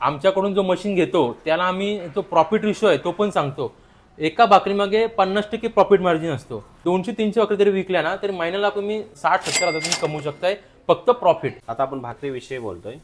आमच्याकडून जो मशीन घेतो त्याला आम्ही जो प्रॉफिट रेशो आहे तो पण सांगतो. एका भाकरीमागे 50% प्रॉफिट मार्जिन असतो. 200-300 भाकरी जरी विकल्या ना तरी महिन्याला तुम्ही 60-70 हजार तुम्ही कमवू शकताय फक्त प्रॉफिट. आता आपण भाकरी विषयी बोलतोय.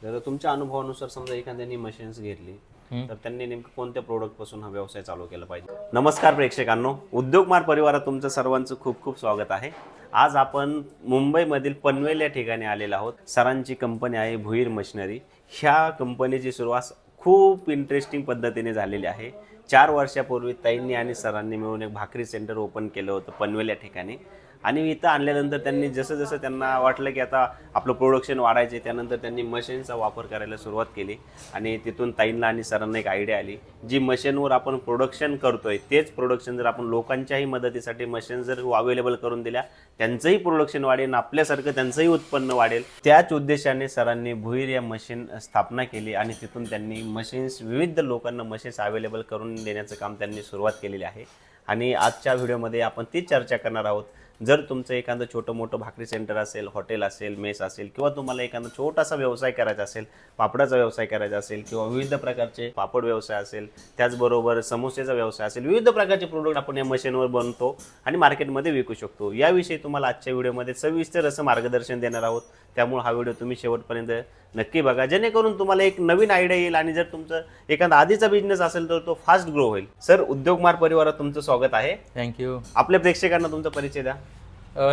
जर तुमच्या अनुभवानुसार समजा एखाद्याने मशीन्स घेतली तर त्यांनी नेमकं कोणत्या प्रोडक्ट पासून हा व्यवसाय चालू केला पाहिजे? नमस्कार प्रेक्षकांनो, उद्योगमार्ग परिवारात तुमचं सर्वांचं खूप खूप स्वागत आहे. आज आपण मुंबईमधील पनवेल या ठिकाणी आलेलो आहोत. सरांची कंपनी आहे भुईर मशिनरी. ह्या कंपनीची सुरुवात खूप इंटरेस्टिंग पद्धतीने झालेली आहे. 4 वर्षापूर्वी ताईंनी आणि सरांनी मिळून एक भाकरी सेंटर ओपन केलं होतं पनवेल या ठिकाणी. आणि इथं आणल्यानंतर त्यांनी जसं जसं त्यांना वाटलं की आता आपलं प्रोडक्शन वाढायचे, त्यानंतर त्यांनी मशीनचा वापर करायला सुरुवात केली. आणि तिथून ताईंना आणि सरांना एक आयडिया आली, जी मशीनवर आपण प्रोडक्शन करतोय तेच प्रोडक्शन जर आपण लोकांच्याही मदतीसाठी मशीन जर अवेलेबल करून दिल्या, त्यांचंही प्रोडक्शन वाढेल, आपल्यासारखं त्यांचंही उत्पन्न वाढेल. त्याच उद्देशाने सरांनी भुईर या मशीन स्थापना केली आणि तिथून त्यांनी मशीन्स विविध लोकांना मशीन्स अवेलेबल करून देण्याचं काम त्यांनी सुरुवात केलेली आहे. आणि आजच्या व्हिडिओमध्ये आपण ती चर्चा करणार आहोत. जर तुमचं एखादं छोटं मोठं भाकरी सेंटर असेल, हॉटेल असेल, मेस असेल, किंवा तुम्हाला एखादा छोटासा व्यवसाय करायचा असेल, पापडाचा व्यवसाय करायचा असेल, किंवा विविध प्रकारचे पापड व्यवसाय असेल, त्याचबरोबर समोसेचा व्यवसाय असेल, विविध प्रकारचे प्रोडक्ट आपण या मशीनवर बनवतो आणि मार्केटमध्ये विकू शकतो. याविषयी तुम्हाला आजच्या व्हिडिओमध्ये सविस्तर असं मार्गदर्शन देणार आहोत. त्यामुळे हा व्हिडिओ तुम्ही शेवटपर्यंत नक्की बघा, जेणेकरून तुम्हाला एक नवीन आयडिया येईल आणि जर तुमचं एखादा आधीचा बिझनेस असेल तर तो फास्ट ग्रो होईल. सर, उद्योगमार्ग परिवारात तुमचं स्वागत आहे. थँक्यू. आपल्या प्रेक्षकांना तुमचा परिचय द्या.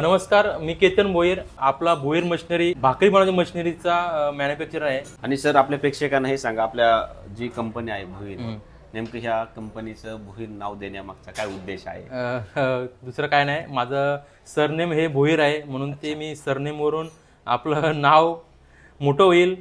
नमस्कार, मी केतन भोईर. आपला भुईर मशिनरी भाकरी बनवण्याच्या मशिनरीचा मॅन्युफॅक्चरर आहे. आणि सर, आपल्या प्रेक्षकांना हे सांगा, आपल्या जी कंपनी आहे भुईर, नेमकं ह्या कंपनीचं भुईर नाव देण्यामागचा काय उद्देश आहे? दुसरं काय नाही, माझं सरनेम हे भोईर आहे म्हणून ते मी सरनेमवरून आपलं नाव मोठं होईल,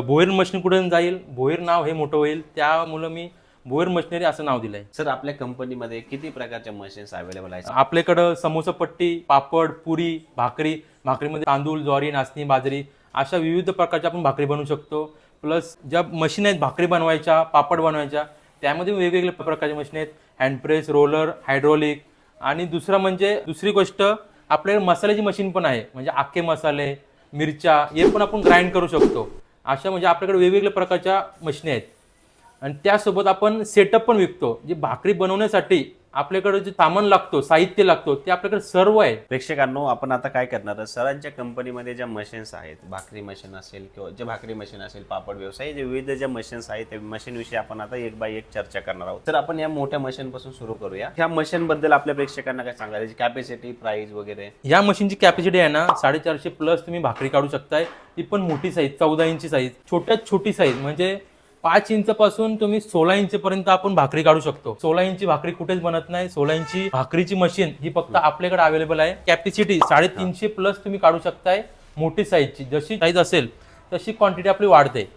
भोईर मशीन कुठून जाईल, भोईर नाव हे मोठं होईल, त्यामुळं मी भोईर मशिनरी असं नाव दिलंय. सर, आपल्या कंपनीमध्ये किती प्रकारच्या मशीन्स अवेलेबल आहेत? आपल्याकडं समोसा पट्टी, पापड, पुरी, भाकरीमध्ये तांदूळ, ज्वारी, नाचणी, बाजरी अशा विविध प्रकारच्या आपण भाकरी बनवू शकतो. प्लस ज्या मशीन आहेत भाकरी बनवायच्या, पापड बनवायच्या, त्यामध्ये वेगवेगळ्या प्रकारच्या मशीन आहेत. हँडप्रेस, रोलर, हायड्रोलिक. आणि दुसरी गोष्ट, आपल्याकडे मसाल्याची मशीन पण आहे, म्हणजे अख्खे मसाले, मिरच्या हे पण आपण ग्राइंड करू शकतो. अशा म्हणजे आपल्याकडे वेगवेगळ्या प्रकारच्या मशीन आहेत. आणि त्यासोबत आपण सेटअप पण विकतो. जे भाकरी बनवण्यासाठी आपल्याकडे जे सामान लागतो, साहित्य लागतो, ते आपल्याकडे सर्व आहे. प्रेक्षकांनो, आपण आता काय करणार, सरांच्या कंपनीमध्ये ज्या मशीन्स आहेत, भाकरी मशीन असेल किंवा जे भाकरी मशीन असेल, पापड व्यवसाय, जे विविध ज्या मशीन्स आहेत त्या मशीन विषयी आपण आता एक बाय एक चर्चा करणार आहोत. तर आपण या मोठ्या मशीन पासून सुरू करूया. ह्या मशीन बद्दल आपल्या प्रेक्षकांना काय सांगायचं, कॅपॅसिटी, प्राइस वगैरे? या मशीनची कॅपॅसिटी आहे ना 450 प्लस तुम्ही भाकरी काढू शकताय. ती पण मोठी साईज, 14 इंची साईज, छोट्यात छोटी साईज म्हणजे 5 इंच पासून तुम्ही 16 इंच पर्यंत आपण भाकरी काढू शकतो. 16 इंची भाकरी कुठेच बनत नाही. 16 इंची भाकरीची मशीन ही फक्त आपल्याकडे अवेलेबल आहे. कॅपॅसिटी 350 प्लस तुम्ही काढू शकताय. मोठी साईजची जशी साईज असेल तशी क्वांटिटी आपली वाढते.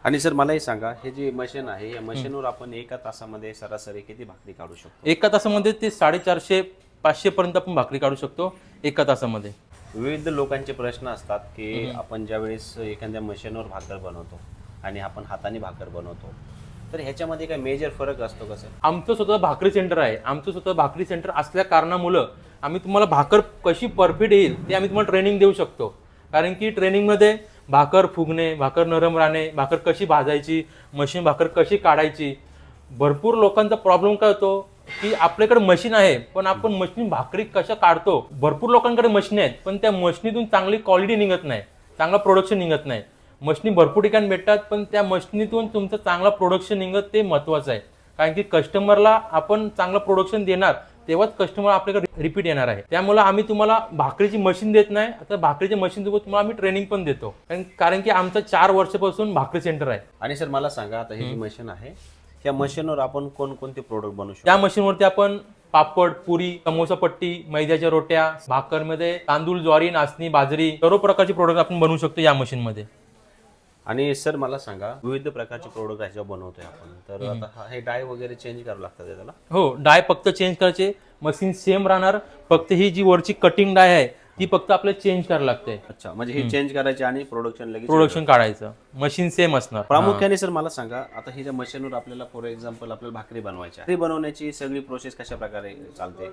आणि सर, मला हे सांगा, हे जी मशीन आहे या मशीनवर आपण एका तासामध्ये सरासरी किती भाकरी काढू शकतो? एका तासामध्ये ते 450-500 पर्यंत आपण भाकरी काढू शकतो एका तासामध्ये. विविध लोकांचे प्रश्न असतात की आपण ज्यावेळेस एखाद्या मशीनवर भाकर बनवतो आणि आपण हाताने भाकर बनवतो, तर ह्याच्यामध्ये काय मेजर फरक असतो का सर? आमचं स्वतः भाकरी सेंटर आहे. आमचं स्वतः भाकरी सेंटर असल्या कारणामुळं आम्ही तुम्हाला भाकर कशी परफेक्ट येईल ते आम्ही तुम्हाला ट्रेनिंग देऊ शकतो. कारण की ट्रेनिंगमध्ये भाकर फुगणे, भाकर नरम राहणे, भाकर कशी भाजायची, मशीन भाकर कशी काढायची. भरपूर लोकांचा प्रॉब्लेम काय होतो की आपल्याकडे मशीन आहे पण आपण मशीन भाकरी कशा काढतो. भरपूर लोकांकडे मशीन आहेत पण त्या मशीनीतून चांगली क्वालिटी निघत नाही, चांगला प्रोडक्शन निघत नाही. मशीनी भरपूर ठिकाणी भेटतात पण त्या मशीनीतून तुमचं चांगला प्रोडक्शन निघत ते महत्त्वाचं आहे. कारण की कस्टमरला आपण चांगलं प्रोडक्शन देणार तेव्हाच कस्टमर आपल्याकडे रिपीट येणार आहे. त्यामुळे आम्ही तुम्हाला भाकरीची मशीन देत नाही, आता भाकरीच्या मशीन सोबत तुम्हाला आम्ही ट्रेनिंग पण देतो. कारण की आमचं 4 वर्षापासून भाकरी सेंटर आहे. आणि सर, मला सांगा, आता ही जी मशीन आहे या मशीनवर आपण कोणकोणते प्रोडक्ट बनवू शकतो? त्या मशीनवरती आपण पापड, पुरी, समोसा पट्टी, मैद्याच्या रोट्या, भाकरमध्ये तांदूळ, ज्वारी, नाचणी, बाजरी सर्व प्रकारचे प्रोडक्ट आपण बनवू शकतो या मशीनमध्ये. आणि सर, मला सांगा, विविध प्रकारचे प्रोडक्ट ह्याच्यावर बनवतोय आपण, तर आता हे डाय वगैरे चेंज करावं लागतात त्याला? हो, डाय फक्त चेंज करायचे, मशीन सेम राहणार. फक्त ही जी वरची कटिंग डाय आहे ती फक्त आपल्याला चेंज करायला लागते. अच्छा, म्हणजे ही चेंज करायची आणि प्रोडक्शन काढायचं, मशीन सेम असणार. प्रामुख्याने सर मला सांगा, आता ही ज्या मशीनवर आपल्याला फॉर एक्झाम्पल आपल्याला भाकरी बनवायची, भाकरी बनवण्याची सगळी प्रोसेस कशा प्रकारे चालते?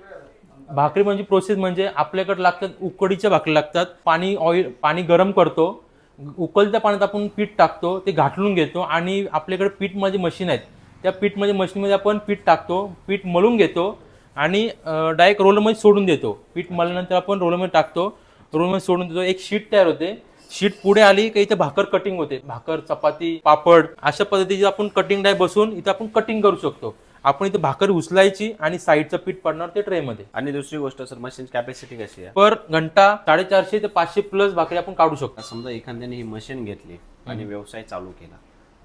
भाकरी म्हणजे प्रोसेस म्हणजे आपल्याकडे लागतात उकडीच्या भाकरी लागतात. पाणी गरम करतो, उकळत्या पाण्यात आपण पीठ टाकतो, ते घाटलून घेतो आणि आपल्याकडे पीठ मध्ये मशीन आहेत, त्या पीठ मध्ये मशीनमध्ये आपण पीठ टाकतो, पीठ मळून घेतो आणि डायरेक्ट रोलरमध्ये सोडून देतो. पीठ मळल्यानंतर आपण रोलरमध्ये टाकतो, रोलमध्ये सोडून देतो, एक शीट तयार होते. शीट पुढे आली की इथे भाकर कटिंग होते, भाकर, चपाती, पापड अशा पद्धतीची आपण कटिंग डाय बसून इथे आपण कटिंग करू शकतो. आपण इथे भाकर उचलायची आणि साईडचं पीठ पडणार ते ट्रे मध्ये. आणि दुसरी गोष्ट सर, मशीन कॅपॅसिटी कशी आहे? पर घंटा 450 ते 500 प्लस भाकरी आपण काढू शकतो. समजा एखाद्याने ही मशीन घेतली आणि व्यवसाय चालू केला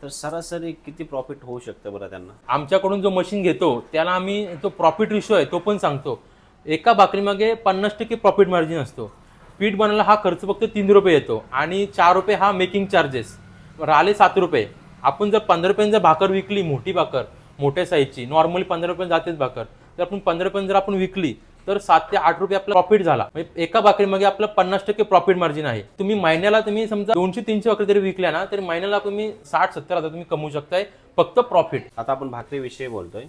तर सरासरी किती प्रॉफिट होऊ शकतं बरं त्यांना? आमच्याकडून जो मशीन घेतो त्याला आम्ही तो प्रॉफिट रेशो आहे तो पण सांगतो. एका भाकरीमागे 50% प्रॉफिट मार्जिन असतो. पीठ बनवायला हा खर्च फक्त 3 रुपये येतो आणि 4 रुपये हा मेकिंग चार्जेस, राहिले 7 रुपये. आपण जर 15 रुपयांनी जर भाकर विकली, मोठी भाकर मोठ्या साईजची, नॉर्मली 15 रुपये जातेच भाकर, तर आपण 15 रुपयांनी जर आपण विकली तर 7 ते 8 रुपये आपला प्रॉफिट झाला. म्हणजे एका भाकरीमागे आपलं 50% प्रॉफिट मार्जिन आहे. तुम्ही महिन्याला तुम्ही समजा 200-300 भाकरी जरी विकल्या ना, तर महिन्याला तुम्ही 60-70 हजार तुम्ही कमवू शकताय फक्त प्रॉफिट. आता आपण भाकरी विषयी बोलतोय,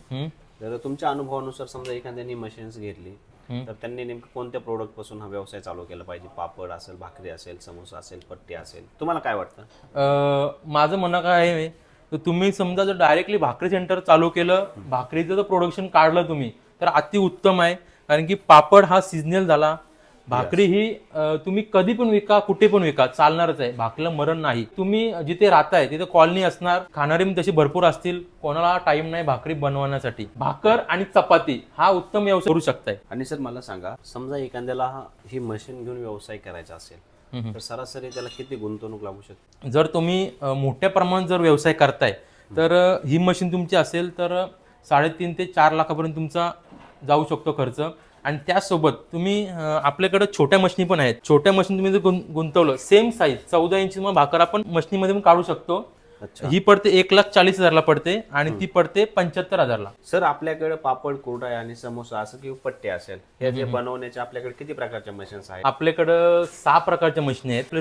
तर तुमच्या अनुभवानुसार समजा एखाद्याने मशीन्स घेतली तर त्यांनी नेमकं कोणत्या प्रोडक्ट पासून हा व्यवसाय चालू केला पाहिजे? पापड असेल, भाकरी असेल, समोसा असेल, पट्टी असेल, तुम्हाला काय वाटतं? माझं म्हणणं काय आहे, तर तुम्ही समजा जर डायरेक्टली भाकरी सेंटर चालू केलं, भाकरीचं जर प्रोडक्शन काढलं तुम्ही, तर अति उत्तम आहे. कारण की पापड हा सिजनल झाला, भाकरी ही तुम्ही कधी पण विका, कुठे पण विका, चालणारच आहे. भाकरीला मरण नाही. तुम्ही जिथे राहताय तिथे कॉलनी असणार, खाणारे पण तसे भरपूर असतील, कोणाला टाइम नाही भाकरी बनवण्यासाठी. भाकर आणि चपाती हा उत्तम व्यवसाय करू शकताय. आणि सर मला सांगा, समजा एखाद्याला ही मशीन घेऊन व्यवसाय करायचा असेल तर सरासरी त्याला किती गुंतवणूक लागू शकते? जर तुम्ही मोठ्या प्रमाणात जर व्यवसाय करताय तर ही मशीन तुमची असेल तर 3.5 ते 4 लाखापर्यंत तुमचा जाऊ शकतो खर्च. आणि त्यासोबत तुम्ही आपल्याकडे छोट्या मशीनी पण आहेत. छोट्या मशीन तुम्ही जर गुंतवलं, सेम साईज 14 इंची भाकर आपण मशीनीमध्ये पण काढू शकतो. ही पडते 1,40,000ला पडते आणि ती पडते 75,000ला. सर आपल्याकडे पापड, कुरडा आणि समोसा असं किंवा पट्टे असेल, हे जे बनवण्याचे आपल्याकडे किती प्रकारच्या मशीन्स आहेत? आपल्याकडं 6 प्रकारच्या मशीन आहेत.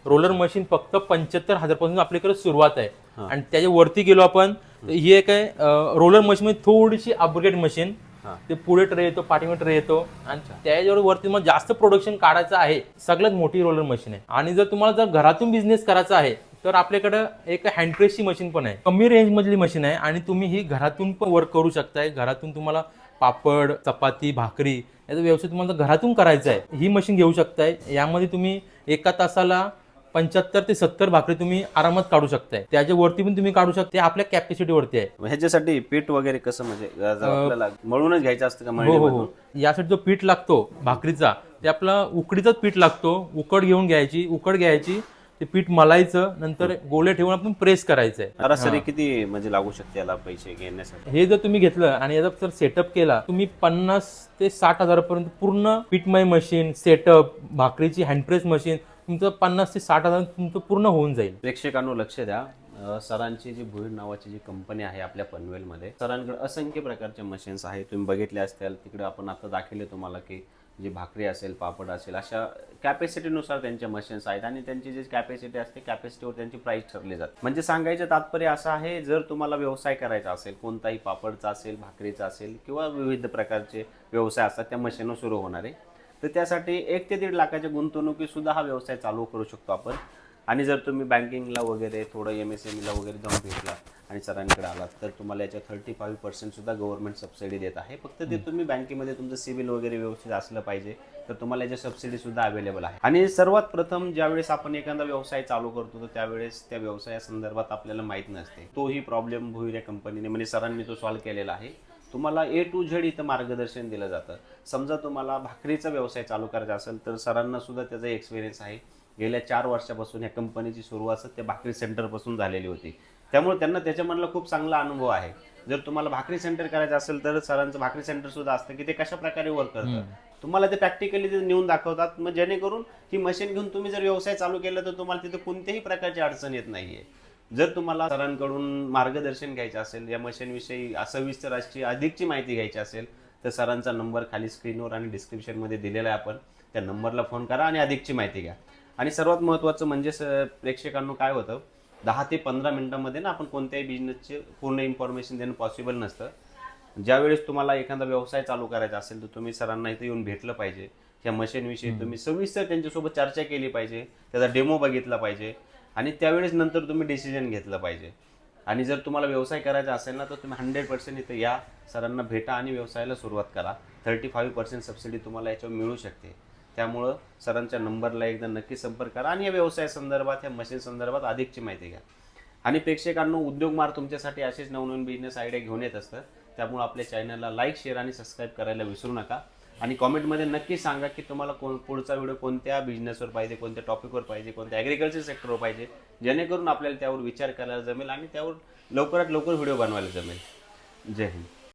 रोलर मशीन फक्त 75,000 पासून आपल्याकडे सुरुवात आहे. आणि त्याच्या वरती गेलो आपण, ही एक आहे रोलर मशीन मध्ये थोडीशी अपग्रेड मशीन. ते पुढे ट्रे येतो, पाठीमध्ये ट्रे येतो आणि त्याच्यावर वरती मग जास्त प्रोडक्शन काढायचं आहे, सगळ्यात मोठी रोलर मशीन आहे. आणि जर तुम्हाला जर घरातून बिझनेस करायचा आहे तर आपल्याकडे एक हँड प्रेसची मशीन पण आहे. कमी रेंज मधली मशीन आहे आणि तुम्ही ही घरातून पण वर्क करू शकताय. घरातून तुम्हाला पापड, चपाती, भाकरी याचा व्यवसाय तुम्हाला घरातून करायचा आहे, ही मशीन घेऊ शकताय. यामध्ये तुम्ही एका तासाला 75 ते 70 भाकरी तुम्ही आरामात काढू शकताय. त्याच्या वरती पण तुम्ही काढू शकता, आपल्या कॅपॅसिटी वरती आहे. ह्याच्यासाठी पीठ वगैरे कसं, म्हणजे आपल्याला मळूनच घ्यायचं असतं का? हो. यासाठी जो पीठ लागतो भाकरीचा, ते आपला उकडीचाच पीठ लागतो. उकड घ्यायची, ते पीठ मलायचं, नंतर गोळे ठेवून आपण प्रेस करायचंय. सरासरी किती म्हणजे लागू शकते याला पैसे घेण्यासाठी? हे जर तुम्ही घेतलं आणि याचा जर सेटअप केला, तुम्ही 50 ते 60 हजारापर्यंत पूर्ण पीठमय मशीन, सेटअप, भाकरीची हँडप्रेस मशीन, तुमचं 50 ते 60 हजार तुमचं पूर्ण होऊन जाईल. प्रेक्षकांनो लक्ष द्या, सरांची जी भुईर नावाची जी कंपनी आहे आपल्या पनवेलमध्ये, सरांकडे असंख्य प्रकारच्या मशीन्स आहेत. तुम्ही बघितले असतील, तिकडे आपण आता दाखवले तुम्हाला की जी भाकरी असेल, पापड असेल, अशा कॅपॅसिटीनुसार त्यांच्या मशीन्स आहेत आणि त्यांची जी कॅपॅसिटी असते कॅपॅसिटीवर त्यांची प्राइस ठरली जाते. म्हणजे सांगायचं तात्पर्य असं आहे, जर तुम्हाला व्यवसाय करायचा असेल, कोणताही पापडचा असेल, भाकरीचा असेल किंवा विविध प्रकारचे व्यवसाय असतात त्या मशीनवर सुरू होणारे, तर त्यासाठी 1 ते 1.5 लाखाच्या गुंतवणुकीत सुद्धा हा व्यवसाय चालू करू शकतो आपण. आणि जर तुम्ही बँकिंगला वगैरे थोडं MSMEला वगैरे जाऊन भेटला आणि सरांकडे आलात तर तुम्हाला याच्या 35% सुद्धा गव्हर्नमेंट सबसिडी देत आहे. फक्त ते तुम्ही बँकेमध्ये तुमचं सिबिल वगैरे व्यवस्थित असलं पाहिजे, तर तुम्हाला याच्या सबसिडी सुद्धा अवेलेबल आहे. आणि सर्वात प्रथम ज्यावेळेस आपण एखादा व्यवसाय चालू करतो तर त्यावेळेस त्या व्यवसायासंदर्भात आपल्याला माहीत नसते. तोही प्रॉब्लेम भुईर या कंपनीने, म्हणजे सरांनी तो सॉल्व्ह केलेला आहे. तुम्हाला A to Z इथं मार्गदर्शन दिलं जातं. समजा तुम्हाला भाकरीचा व्यवसाय चालू करायचा असेल तर सरांना सुद्धा त्याचा एक्सपिरियन्स आहे. गेल्या 4 वर्षापासून या कंपनीची सुरुवात त्या भाकरी सेंटरपासून झालेली होती, त्यामुळे त्यांना त्याच्यामधला खूप चांगला अनुभव आहे. जर तुम्हाला भाकरी सेंटर करायचं असेल तर सरांचं भाकरी सेंटर सुद्धा असतं की ते कशा प्रकारे वर्क करतं, तुम्हाला ते प्रॅक्टिकली ते नेऊन दाखवतात. मग जेणेकरून ही मशीन घेऊन तुम्ही जर व्यवसाय चालू केला तर तुम्हाला तिथे कोणत्याही प्रकारची अडचण येत नाहीये. जर तुम्हाला सरांकडून मार्गदर्शन घ्यायचं असेल, या मशीनविषयी सविस्तर अशी अधिकची माहिती घ्यायची असेल, तर सरांचा नंबर खाली स्क्रीनवर आणि डिस्क्रिप्शनमध्ये दिलेला आहे. आपण त्या नंबरला फोन करा आणि अधिकची माहिती घ्या. आणि सर्वात महत्त्वाचं म्हणजे प्रेक्षकांना काय होतं, 10 ते 15 मिनिटांमध्ये ना आपण कोणत्याही बिझनेसचे पूर्ण इन्फॉर्मेशन देणं पॉसिबल नसतं. ज्यावेळेस तुम्हाला एखादा व्यवसाय चालू करायचा असेल तर तुम्ही सरांना इथे येऊन भेटलं पाहिजे. ह्या मशीनविषयी तुम्ही सविस्तर त्यांच्यासोबत चर्चा केली पाहिजे, त्याचा डेमो बघितला पाहिजे आणि त्यावेळेस नंतर तुम्ही डिसिजन घेतलं पाहिजे. आणि जर तुम्हाला व्यवसाय करायचा असेल ना तर तुम्ही 100% इथं या सरांना भेटा आणि व्यवसायाला सुरुवात करा. 35% सबसिडी तुम्हाला याच्यावर मिळू शकते. त्यामुळं सरांच्या नंबरला एकदा नक्की संपर्क करा आणि या व्यवसायासंदर्भात, ह्या मशीन संदर्भात अधिकची माहिती घ्या. आणि प्रेक्षकांनो, उद्योगमार्ग तुमच्यासाठी असेच नवनवीन बिझनेस आयडिया घेऊन येत असतात. त्यामुळे आपल्या चॅनलला लाईक, शेअर आणि सबस्क्राईब करायला विसरू नका. आणि कॉमेंटमध्ये नक्की सांगा की तुम्हाला पुढचा व्हिडिओ कोणत्या बिझनेसवर पाहिजे, कोणत्या टॉपिकवर पाहिजे, कोणत्या ॲग्रिकल्चर सेक्टरवर पाहिजे, जेणेकरून आपल्याला त्यावर विचार करायला जमेल आणि त्यावर लवकरात लवकर व्हिडिओ बनवायला जमेल. जय हिंद.